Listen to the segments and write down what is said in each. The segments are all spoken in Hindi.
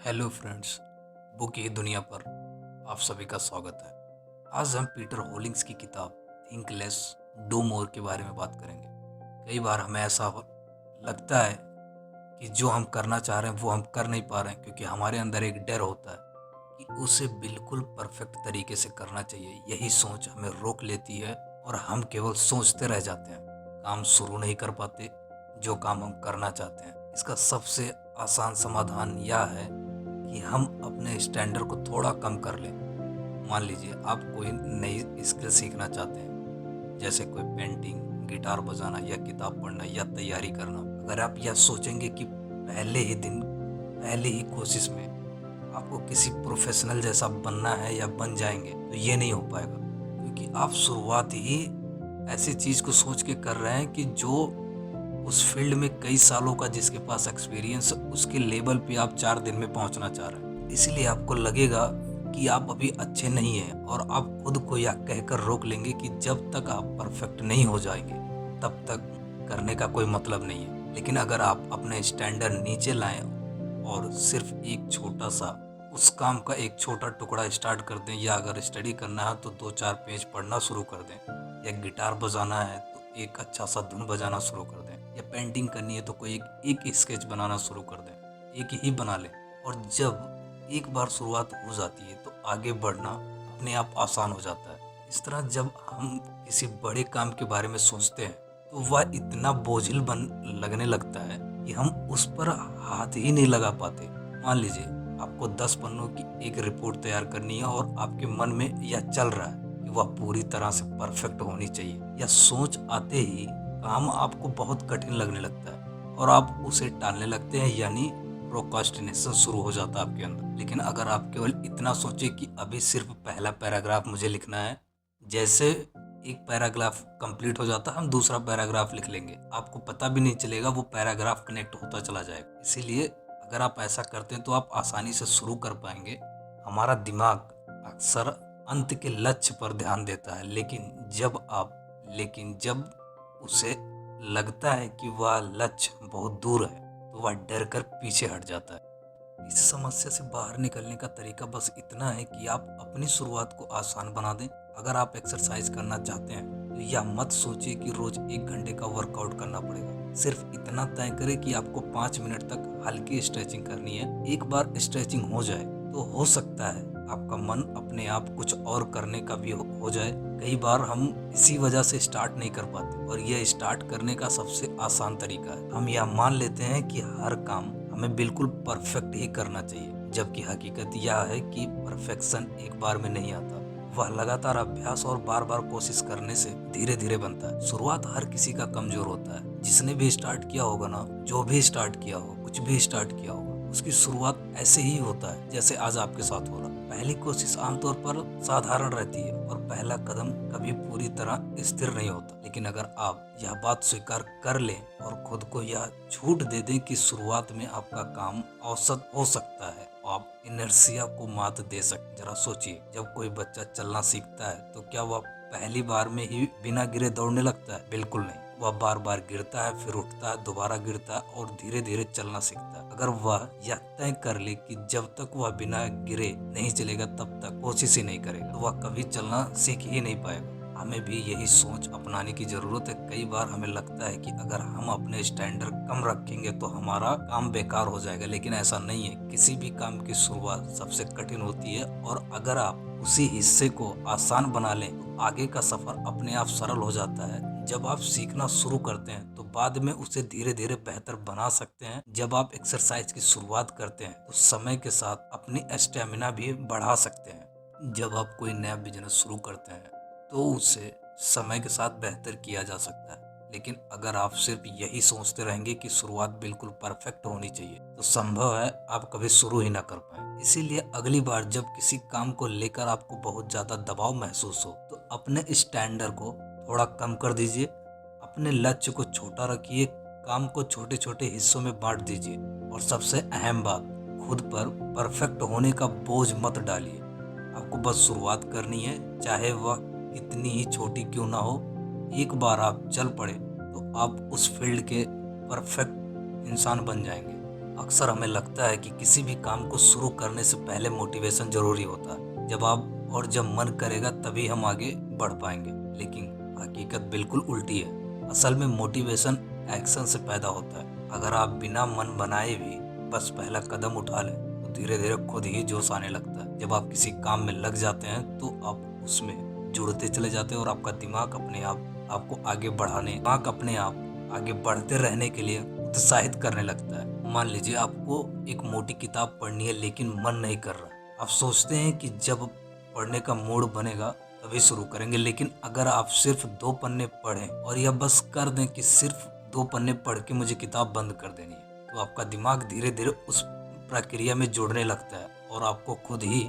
हेलो फ्रेंड्स, बुक की दुनिया पर आप सभी का स्वागत है। आज हम पीटर होलिंग्स की किताब थिंक लेस डू मोर के बारे में बात करेंगे। कई बार हमें ऐसा लगता है कि जो हम करना चाह रहे हैं वो हम कर नहीं पा रहे हैं, क्योंकि हमारे अंदर एक डर होता है कि उसे बिल्कुल परफेक्ट तरीके से करना चाहिए। यही सोच हमें रोक लेती है और हम केवल सोचते रह जाते हैं, काम शुरू नहीं कर पाते जो काम हम करना चाहते हैं। इसका सबसे आसान समाधान यह है कि हम अपने स्टैंडर्ड को थोड़ा कम कर लें। मान लीजिए आप कोई नई स्किल सीखना चाहते हैं, जैसे कोई पेंटिंग, गिटार बजाना या किताब पढ़ना या तैयारी करना। अगर आप यह सोचेंगे कि पहले ही दिन, पहले ही कोशिश में आपको किसी प्रोफेशनल जैसा बनना है या बन जाएंगे, तो ये नहीं हो पाएगा, क्योंकि आप शुरुआत ही ऐसी चीज़ को सोच के कर रहे हैं कि जो उस फील्ड में कई सालों का जिसके पास एक्सपीरियंस, उसके लेवल पे आप 4 दिन में पहुंचना चाह रहे हैं। इसलिए आपको लगेगा कि आप अभी अच्छे नहीं हैं और आप खुद को यह कहकर रोक लेंगे कि जब तक आप परफेक्ट नहीं हो जाएंगे तब तक करने का कोई मतलब नहीं है। लेकिन अगर आप अपने स्टैंडर्ड नीचे लाएं और सिर्फ एक छोटा सा उस काम का एक छोटा टुकड़ा स्टार्ट कर दें, या अगर स्टडी करना है तो 2-4 पेज पढ़ना शुरू कर दें, या गिटार बजाना है तो एक अच्छा सा धुन बजाना शुरू कर दें, या पेंटिंग करनी है तो कोई एक स्केच बनाना शुरू कर दें, एक ही बना लें। और जब एक बार शुरुआत हो जाती है तो आगे बढ़ना अपने आप आसान हो जाता है। इस तरह जब हम किसी बड़े काम के बारे में सोचते हैं तो वह इतना बोझिल बन लगने लगता है कि हम उस पर हाथ ही नहीं लगा पाते। मान लीजिए आपको 10 पन्नों की एक रिपोर्ट तैयार करनी है और आपके मन में यह चल रहा है कि वह पूरी तरह से परफेक्ट होनी चाहिए। यह सोच आते ही काम आपको बहुत कठिन लगने लगता है और आप उसे टालने लगते हैं, यानी प्रोक्रास्टिनेशन शुरू हो जाता है आपके अंदर। लेकिन अगर आप केवल इतना सोचे कि अभी सिर्फ पहला पैराग्राफ मुझे लिखना है, जैसे एक पैराग्राफ कंप्लीट हो जाता है हम दूसरा पैराग्राफ लिख लेंगे, आपको पता भी नहीं चलेगा, वो पैराग्राफ कनेक्ट होता चला जाएगा। इसीलिए अगर आप ऐसा करते हैं तो आप आसानी से शुरू कर पाएंगे। हमारा दिमाग अक्सर अंत के लक्ष्य पर ध्यान देता है, लेकिन जब उसे लगता है कि वह लक्ष्य बहुत दूर है तो वह डर कर पीछे हट जाता है। इस समस्या से बाहर निकलने का तरीका बस इतना है कि आप अपनी शुरुआत को आसान बना दें। अगर आप एक्सरसाइज करना चाहते हैं तो यह मत सोचिए कि रोज 1 घंटे का वर्कआउट करना पड़ेगा। सिर्फ इतना तय करें कि आपको 5 मिनट तक हल्की स्ट्रेचिंग करनी है। एक बार स्ट्रेचिंग हो जाए तो हो सकता है आपका मन अपने आप कुछ और करने का भी हो जाए। कई बार हम इसी वजह से स्टार्ट नहीं कर पाते, और यह स्टार्ट करने का सबसे आसान तरीका है। हम यह मान लेते हैं कि हर काम हमें बिल्कुल परफेक्ट ही करना चाहिए, जबकि हकीकत यह है कि परफेक्शन एक बार में नहीं आता। वह लगातार अभ्यास और बार बार कोशिश करने से धीरे धीरे बनता है। शुरुआत हर किसी का कमजोर होता है। जिसने भी स्टार्ट किया होगा ना, जो भी स्टार्ट किया हो, कुछ भी स्टार्ट किया होगा, उसकी शुरुआत ऐसे ही होता है जैसे आज आपके साथ हो रहा। पहली कोशिश आमतौर पर साधारण रहती है और पहला कदम कभी पूरी तरह स्थिर नहीं होता। लेकिन अगर आप यह बात स्वीकार कर लें और खुद को यह छूट दे दें कि शुरुआत में आपका काम औसत हो सकता है, आप इनर्शिया को मात दे सकते। जरा सोचिए, जब कोई बच्चा चलना सीखता है तो क्या वह पहली बार में ही बिना गिरे दौड़ने लगता है? बिल्कुल नहीं। वह बार बार गिरता है, फिर उठता है, दोबारा गिरता है और धीरे धीरे चलना सीखता है। अगर वह यह तय कर ले कि जब तक वह बिना गिरे नहीं चलेगा तब तक कोशिश ही नहीं करेगा, तो वह कभी चलना सीख ही नहीं पाएगा। हमें भी यही सोच अपनाने की जरूरत है। कई बार हमें लगता है कि अगर हम अपने स्टैंडर्ड कम रखेंगे तो हमारा काम बेकार हो जाएगा, लेकिन ऐसा नहीं है। किसी भी काम की शुरुआत सबसे कठिन होती है, और अगर आप उसी हिस्से को आसान बना लें तो आगे का सफर अपने आप सरल हो जाता है। जब आप सीखना शुरू करते हैं तो बाद में उसे धीरे धीरे बेहतर बना सकते हैं। जब आप एक्सरसाइज की शुरुआत करते हैं तो समय के साथ अपनी स्टेमिना भी बढ़ा सकते हैं। जब आप कोई नया बिजनेस शुरू करते हैं तो उसे समय के साथ बेहतर किया जा सकता है। लेकिन अगर आप सिर्फ यही सोचते रहेंगे कि शुरुआत बिल्कुल परफेक्ट होनी चाहिए, तो संभव है आप कभी शुरू ही ना कर पाए। इसीलिए अगली बार जब किसी काम को लेकर आपको बहुत ज्यादा दबाव महसूस हो तो अपने स्टैंडर्ड को थोड़ा कम कर दीजिए। अपने लक्ष्य को छोटा रखिए, काम को छोटे छोटे हिस्सों में बांट दीजिए, और सबसे अहम बात, खुद पर परफेक्ट होने का बोझ मत डालिए। आपको बस शुरुआत करनी है, चाहे वह कितनी ही छोटी क्यों ना हो। एक बार आप चल पड़े तो आप उस फील्ड के परफेक्ट इंसान बन जाएंगे। अक्सर हमें लगता है कि किसी भी काम को शुरू करने से पहले मोटिवेशन जरूरी होता है। जब मन करेगा तभी हम आगे बढ़ पाएंगे, लेकिन हकीकत बिल्कुल उल्टी है। असल में मोटिवेशन एक्शन से पैदा होता है। अगर आप बिना मन बनाए भी बस पहला कदम उठा लें तो धीरे धीरे खुद ही जोश आने लगता है। जब आप किसी काम में लग जाते हैं तो आप उसमें जुड़ते चले जाते हैं और आपका दिमाग अपने आप आगे बढ़ते रहने के लिए उत्साहित करने लगता है। मान लीजिए आपको एक मोटी किताब पढ़नी है लेकिन मन नहीं कर रहा। आप सोचते हैं कि जब पढ़ने का मूड बनेगा तभी शुरू करेंगे, लेकिन अगर आप सिर्फ 2 पन्ने पढ़ें और यह बस कर दें कि सिर्फ 2 पन्ने पढ़ के मुझे किताब बंद कर देनी है, तो आपका दिमाग धीरे धीरे उस प्रक्रिया में जुड़ने लगता है और आपको खुद ही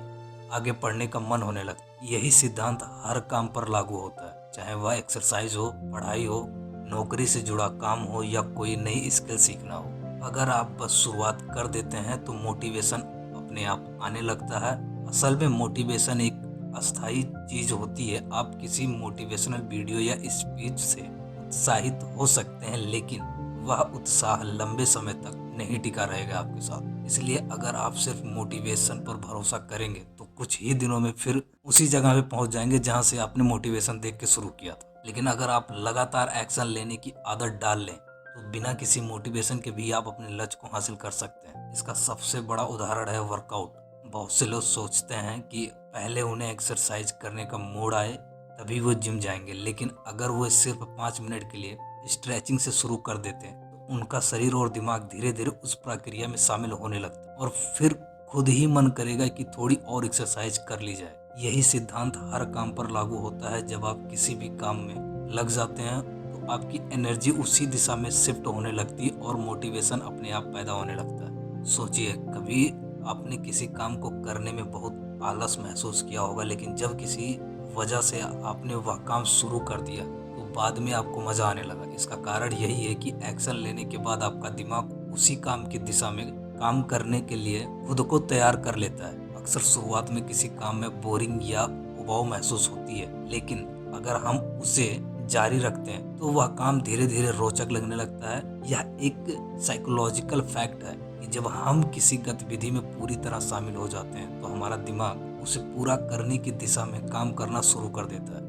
आगे पढ़ने का मन होने लगता है। यही सिद्धांत हर काम पर लागू होता है, चाहे वह एक्सरसाइज हो, पढ़ाई हो, नौकरी से जुड़ा काम हो या कोई नई स्किल सीखना हो। अगर आप बस शुरुआत कर देते हैं तो मोटिवेशन अपने आप आने लगता है। असल में मोटिवेशन एक अस्थायी चीज होती है। आप किसी मोटिवेशनल वीडियो या स्पीच से उत्साहित हो सकते हैं, लेकिन वह उत्साह लंबे समय तक नहीं टिका रहेगा आपके साथ। इसलिए अगर आप सिर्फ मोटिवेशन पर भरोसा करेंगे तो कुछ ही दिनों में फिर उसी जगह पे पहुंच जाएंगे जहां से आपने मोटिवेशन देख के शुरू किया था। लेकिन अगर आप लगातार एक्शन लेने की आदत डाल लें तो बिना किसी मोटिवेशन के भी आप अपने लक्ष्य को हासिल कर सकते हैं। इसका सबसे बड़ा उदाहरण है वर्कआउट। बहुत से लोग सोचते हैं कि पहले उन्हें एक्सरसाइज करने का मूड आए तभी वो जिम जाएंगे, लेकिन अगर वो सिर्फ 5 मिनट के लिए स्ट्रेचिंग से शुरू कर देते हैं तो उनका शरीर और दिमाग धीरे धीरे उस प्रक्रिया में शामिल होने लगता है और फिर खुद ही मन करेगा कि थोड़ी और एक्सरसाइज कर ली जाए। यही सिद्धांत हर काम पर लागू होता है। जब आप किसी भी काम में लग जाते हैं तो आपकी एनर्जी उसी दिशा में शिफ्ट होने लगती है और मोटिवेशन अपने आप पैदा होने लगता है। सोचिए, कभी आपने किसी काम को करने में बहुत आलस महसूस किया होगा, लेकिन जब किसी वजह से आपने वह काम शुरू कर दिया तो बाद में आपको मजा आने लगा। इसका कारण यही है कि एक्शन लेने के बाद आपका दिमाग उसी काम की दिशा में काम करने के लिए खुद को तैयार कर लेता है। अक्सर शुरुआत में किसी काम में बोरिंग या उबाऊ महसूस होती है, लेकिन अगर हम उसे जारी रखते हैं तो वह काम धीरे धीरे रोचक लगने लगता है। यह एक साइकोलॉजिकल फैक्ट है कि जब हम किसी गतिविधि में पूरी तरह शामिल हो जाते हैं तो हमारा दिमाग उसे पूरा करने की दिशा में काम करना शुरू कर देता है।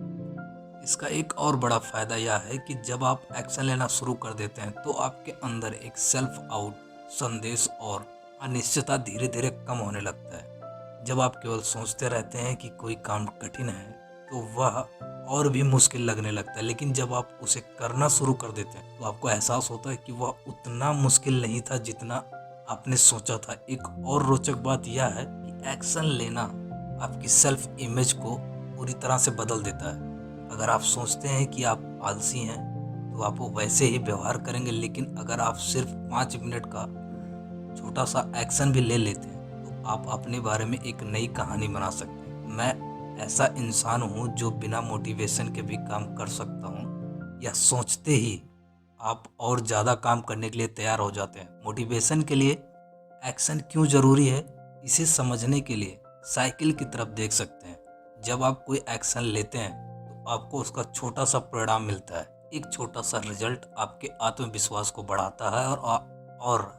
इसका एक और बड़ा फायदा यह है कि जब आप एक्शन लेना शुरू कर देते हैं तो आपके अंदर एक सेल्फ आउट संदेश और अनिश्चितता धीरे धीरे कम होने लगता है। जब आप केवल सोचते रहते हैं कि कोई काम कठिन है तो वह और भी मुश्किल लगने लगता है, लेकिन जब आप उसे करना शुरू कर देते हैं तो आपको एहसास होता है कि वह उतना मुश्किल नहीं था जितना आपने सोचा था। एक और रोचक बात यह है कि एक्शन लेना आपकी सेल्फ इमेज को पूरी तरह से बदल देता है। अगर आप सोचते हैं कि आप आलसी हैं तो आप वैसे ही व्यवहार करेंगे, लेकिन अगर आप सिर्फ 5 मिनट का छोटा सा एक्शन भी ले लेते हैं तो आप अपने बारे में एक नई कहानी बना सकते हैं। मैं ऐसा इंसान हूँ जो बिना मोटिवेशन के भी काम कर सकता हूँ, या सोचते ही आप और ज़्यादा काम करने के लिए तैयार हो जाते हैं। मोटिवेशन के लिए एक्शन क्यों ज़रूरी है, इसे समझने के लिए साइकिल की तरफ देख सकते हैं। जब आप कोई एक्शन लेते हैं तो आपको उसका छोटा सा परिणाम मिलता है। एक छोटा सा रिजल्ट आपके आत्मविश्वास को बढ़ाता है और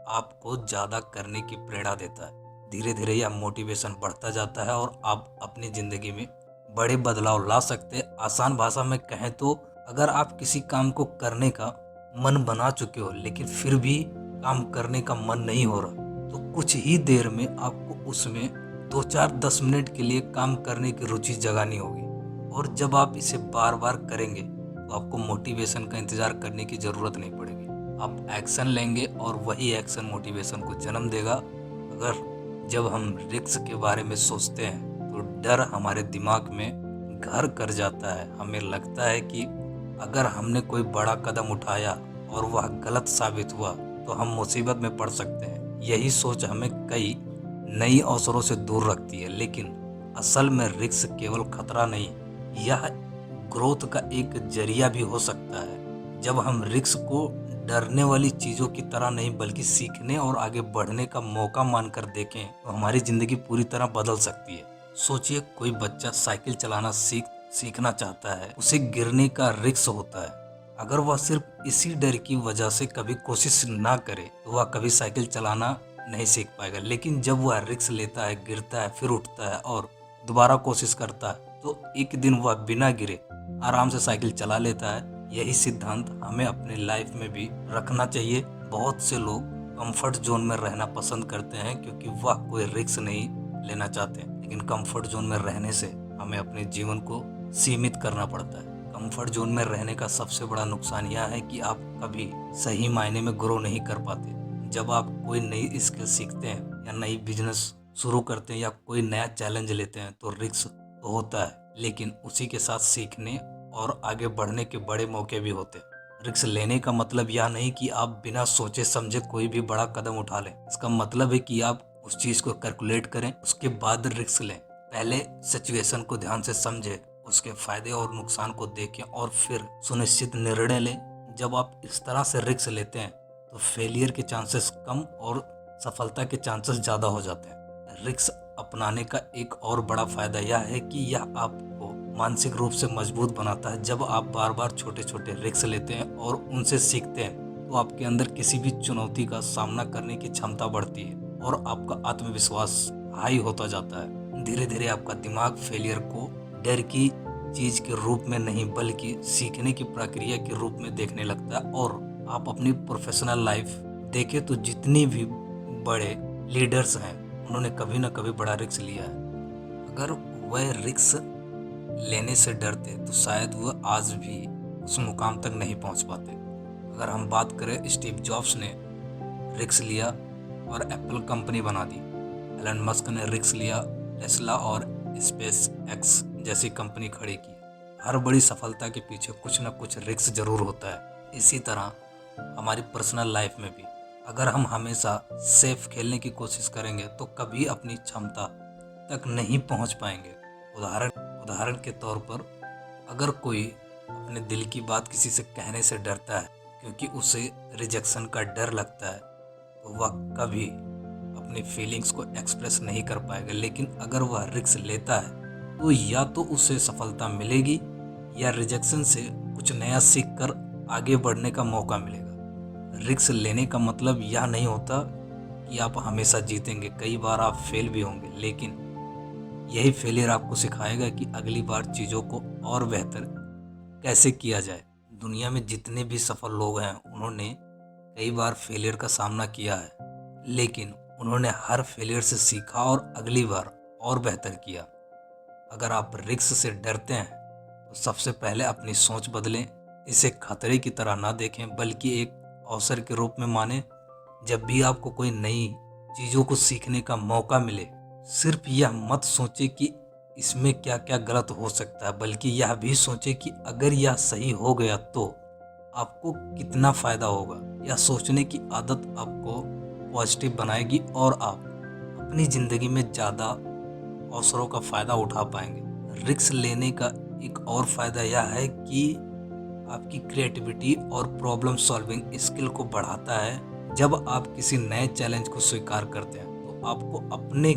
आपको ज़्यादा करने की प्रेरणा देता है। धीरे धीरे यह मोटिवेशन बढ़ता जाता है और आप अपनी ज़िंदगी में बड़े बदलाव ला सकते हैं। आसान भाषा में कहें तो अगर आप किसी काम को करने का मन बना चुके हो लेकिन फिर भी काम करने का मन नहीं हो रहा, तो कुछ ही देर में आपको उसमें 2-4-10 मिनट के लिए काम करने की रुचि जगानी होगी। और जब आप इसे बार बार करेंगे तो आपको मोटिवेशन का इंतजार करने की ज़रूरत नहीं पड़ेगी। आप एक्शन लेंगे और वही एक्शन मोटिवेशन को जन्म देगा। अगर जब हम रिस्क के बारे में सोचते हैं तो डर हमारे दिमाग में घर कर जाता है। हमें लगता है कि अगर हमने कोई बड़ा कदम उठाया और वह गलत साबित हुआ तो हम मुसीबत में पड़ सकते हैं। यही सोच हमें कई नई अवसरों से दूर रखती है, लेकिन असल में रिस्क केवल खतरा नहीं, यह ग्रोथ का एक जरिया भी हो सकता है। जब हम रिस्क को डरने वाली चीज़ों की तरह नहीं बल्कि सीखने और आगे बढ़ने का मौका मानकर देखें तो हमारी ज़िंदगी पूरी तरह बदल सकती है। सोचिए, कोई बच्चा साइकिल चलाना सीखना चाहता है, उसे गिरने का रिस्क होता है। अगर वह सिर्फ इसी डर की वजह से कभी कोशिश ना करे तो वह कभी साइकिल चलाना नहीं सीख पाएगा। लेकिन जब वह रिस्क लेता है, गिरता है, फिर उठता है और दोबारा कोशिश करता है तो एक दिन वह बिना गिरे आराम से साइकिल चला लेता है। यही सिद्धांत हमें अपने लाइफ में भी रखना चाहिए। बहुत से लोग कंफर्ट जोन में रहना पसंद करते हैं क्योंकि वह कोई रिस्क नहीं लेना चाहते, लेकिन कंफर्ट जोन में रहने से हमें अपने जीवन को सीमित करना पड़ता है। कंफर्ट जोन में रहने का सबसे बड़ा नुकसान यह है कि आप कभी सही मायने में ग्रो नहीं कर पाते। जब आप कोई नई स्किल सीखते हैं या नई बिजनेस शुरू करते हैं या कोई नया चैलेंज लेते हैं तो रिस्क तो होता है, लेकिन उसी के साथ सीखने और आगे बढ़ने के बड़े मौके भी होते हैं। रिस्क लेने का मतलब यह नहीं कि आप बिना सोचे समझे कोई भी बड़ा कदम उठा लें। इसका मतलब है कि आप उस चीज को कैलकुलेट करें, उसके बाद रिस्क लें। पहले सिचुएशन को ध्यान से समझें, उसके फायदे और नुकसान को देखें और फिर सुनिश्चित निर्णय लें। जब आप इस तरह से रिस्क लेते हैं तो फेलियर के चांसेस कम और सफलता के चांसेस ज़्यादा हो जाते हैं। रिस्क अपनाने का एक और बड़ा फायदा यह है कि यह आपको मानसिक रूप से मजबूत बनाता है। जब आप बार बार छोटे छोटे रिस्क लेते हैं और उनसे सीखते हैं तो आपके अंदर किसी भी चुनौती का सामना करने की क्षमता बढ़ती है और आपका आत्मविश्वास हाई होता जाता है। धीरे धीरे आपका दिमाग फेलियर को डर की चीज के रूप में नहीं बल्कि सीखने की प्रक्रिया के रूप में देखने लगता है। और आप अपनी प्रोफेशनल लाइफ देखें तो जितनी भी बड़े लीडर्स हैं उन्होंने कभी ना कभी बड़ा रिस्क लिया है। अगर वह रिस्क लेने से डरते तो शायद वह आज भी उस मुकाम तक नहीं पहुंच पाते। अगर हम बात करें, स्टीव जॉब्स ने रिस्क लिया और एप्पल कंपनी बना दी। एलन मस्क ने रिस्क लिया, टेस्ला और स्पेस एक्स जैसी कंपनी खड़ी की। हर बड़ी सफलता के पीछे कुछ न कुछ रिस्क जरूर होता है। इसी तरह हमारी पर्सनल लाइफ में भी अगर हम हमेशा सेफ खेलने की कोशिश करेंगे तो कभी अपनी क्षमता तक नहीं पहुंच पाएंगे। उदाहरण के तौर पर, अगर कोई अपने दिल की बात किसी से कहने से डरता है क्योंकि उसे रिजेक्शन का डर लगता है तो वह कभी अपनी फीलिंग्स को एक्सप्रेस नहीं कर पाएगा। लेकिन अगर वह रिस्क लेता है तो या तो उसे सफलता मिलेगी या रिजेक्शन से कुछ नया सीख कर आगे बढ़ने का मौका मिलेगा। रिस्क लेने का मतलब यह नहीं होता कि आप हमेशा जीतेंगे। कई बार आप फेल भी होंगे, लेकिन यही फेलियर आपको सिखाएगा कि अगली बार चीज़ों को और बेहतर कैसे किया जाए। दुनिया में जितने भी सफल लोग हैं उन्होंने कई बार फेलियर का सामना किया है, लेकिन उन्होंने हर फेलियर से सीखा और अगली बार और बेहतर किया। अगर आप रिस्क से डरते हैं तो सबसे पहले अपनी सोच बदलें। इसे खतरे की तरह ना देखें बल्कि एक अवसर के रूप में माने। जब भी आपको कोई नई चीज़ों को सीखने का मौका मिले, सिर्फ यह मत सोचे कि इसमें क्या क्या गलत हो सकता है, बल्कि यह भी सोचे कि अगर यह सही हो गया तो आपको कितना फायदा होगा। यह सोचने की आदत आपको पॉजिटिव बनाएगी और आप अपनी ज़िंदगी में ज़्यादा अवसरों का फ़ायदा उठा पाएंगे। रिस्क लेने का एक और फ़ायदा यह है कि आपकी क्रिएटिविटी और प्रॉब्लम सॉल्विंग स्किल को बढ़ाता है। जब आप किसी नए चैलेंज को स्वीकार करते हैं तो आपको अपने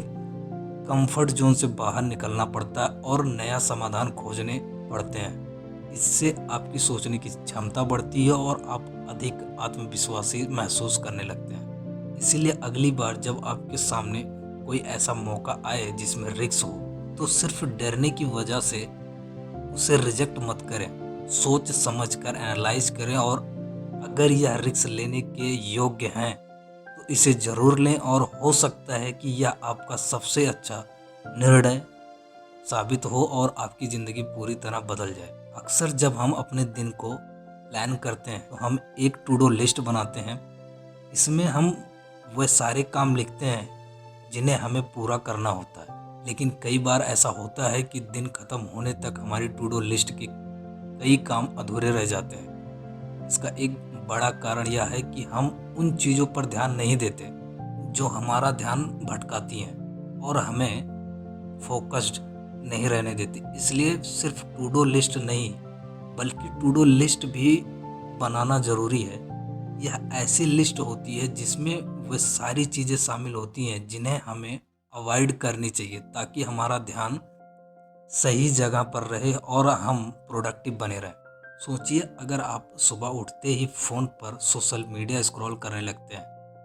कंफर्ट जोन से बाहर निकलना पड़ता है और नया समाधान खोजने पड़ते हैं। इससे आपकी सोचने की क्षमता बढ़ती है और आप अधिक आत्मविश्वासी महसूस करने लगते हैं। इसीलिए अगली बार जब आपके सामने कोई ऐसा मौका आए जिसमें रिस्क हो तो सिर्फ डरने की वजह से उसे रिजेक्ट मत करें। सोच समझ कर एनालाइज करें और अगर यह रिस्क लेने के योग्य हैं तो इसे जरूर लें और हो सकता है कि यह आपका सबसे अच्छा निर्णय साबित हो और आपकी ज़िंदगी पूरी तरह बदल जाए। अक्सर जब हम अपने दिन को प्लान करते हैं तो हम एक टू डू लिस्ट बनाते हैं। इसमें हम वह सारे काम लिखते हैं जिन्हें हमें पूरा करना होता है, लेकिन कई बार ऐसा होता है कि दिन खत्म होने तक हमारी टू डू लिस्ट के कई काम अधूरे रह जाते हैं। इसका एक बड़ा कारण यह है कि हम उन चीज़ों पर ध्यान नहीं देते जो हमारा ध्यान भटकाती हैं और हमें फोकस्ड नहीं रहने देती। इसलिए सिर्फ टू डू लिस्ट नहीं बल्कि टू डू लिस्ट भी बनाना ज़रूरी है। यह ऐसी लिस्ट होती है जिसमें वह सारी चीज़ें शामिल होती हैं जिन्हें हमें अवॉइड करनी चाहिए ताकि हमारा ध्यान सही जगह पर रहे और हम प्रोडक्टिव बने रहें। सोचिए, अगर आप सुबह उठते ही फ़ोन पर सोशल मीडिया स्क्रॉल करने लगते हैं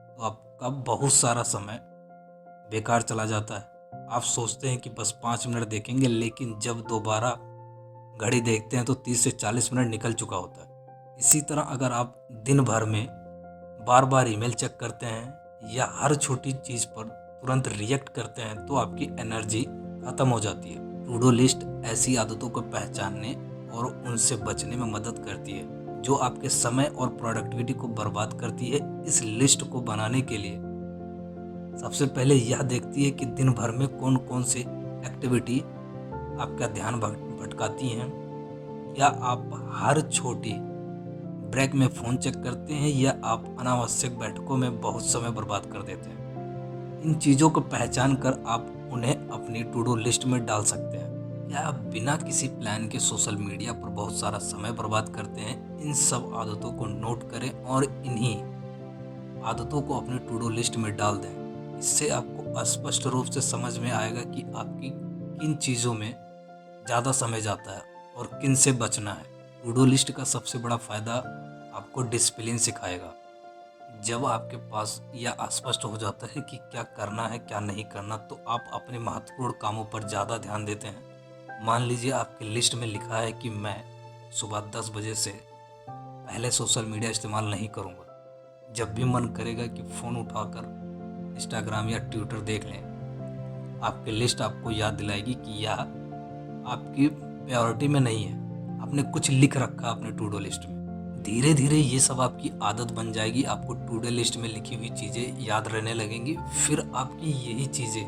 तो आपका बहुत सारा समय बेकार चला जाता है। आप सोचते हैं कि बस 5 मिनट देखेंगे, लेकिन जब दोबारा घड़ी देखते हैं तो 30 से 40 मिनट निकल चुका होता है। इसी तरह अगर आप दिन भर में बार बार ईमेल चेक करते हैं या हर छोटी चीज़ पर तुरंत रिएक्ट करते हैं तो आपकी एनर्जी ख़त्म हो जाती है। टू डू लिस्ट ऐसी आदतों को पहचानने और उनसे बचने में मदद करती है जो आपके समय और प्रोडक्टिविटी को बर्बाद करती है। इस लिस्ट को बनाने के लिए सबसे पहले यह देखती है कि दिन भर में कौन कौन सी एक्टिविटी आपका ध्यान भटकाती हैं। क्या आप हर छोटी ब्रेक में फ़ोन चेक करते हैं या आप अनावश्यक बैठकों में बहुत समय बर्बाद कर देते हैं। इन चीज़ों को पहचान कर आप उन्हें अपनी टू डू लिस्ट में डाल सकते हैं। क्या आप बिना किसी प्लान के सोशल मीडिया पर बहुत सारा समय बर्बाद करते हैं। इन सब आदतों को नोट करें और इन्हीं आदतों को अपनी टू डू लिस्ट में डाल दें। इससे आपको स्पष्ट रूप से समझ में आएगा कि आपकी किन चीज़ों में ज़्यादा समय जाता है और किन से बचना है। टू डू लिस्ट का सबसे बड़ा फ़ायदा आपको डिसिप्लिन सिखाएगा। जब आपके पास यह स्पष्ट हो जाता है कि क्या करना है क्या नहीं करना, तो आप अपने महत्वपूर्ण कामों पर ज़्यादा ध्यान देते हैं। मान लीजिए आपकी लिस्ट में लिखा है कि मैं सुबह 10 बजे से पहले सोशल मीडिया इस्तेमाल नहीं करूँगा। जब भी मन करेगा कि फ़ोन उठाकर इंस्टाग्राम या ट्विटर देख लें, आपकी लिस्ट आपको याद दिलाएगी कि यह आपकी प्रायोरिटी में नहीं है। आपने कुछ लिख रखा अपने टू डू लिस्ट में। धीरे धीरे ये सब आपकी आदत बन जाएगी। आपको टू डू लिस्ट में लिखी हुई चीज़ें याद रहने लगेंगी। फिर आपकी यही चीज़ें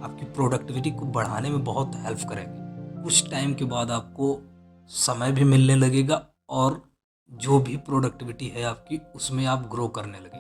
आपकी प्रोडक्टिविटी को बढ़ाने में बहुत हेल्प करेंगी। कुछ टाइम के बाद आपको समय भी मिलने लगेगा और जो भी प्रोडक्टिविटी है आपकी, उसमें आप ग्रो करने लगेंगे।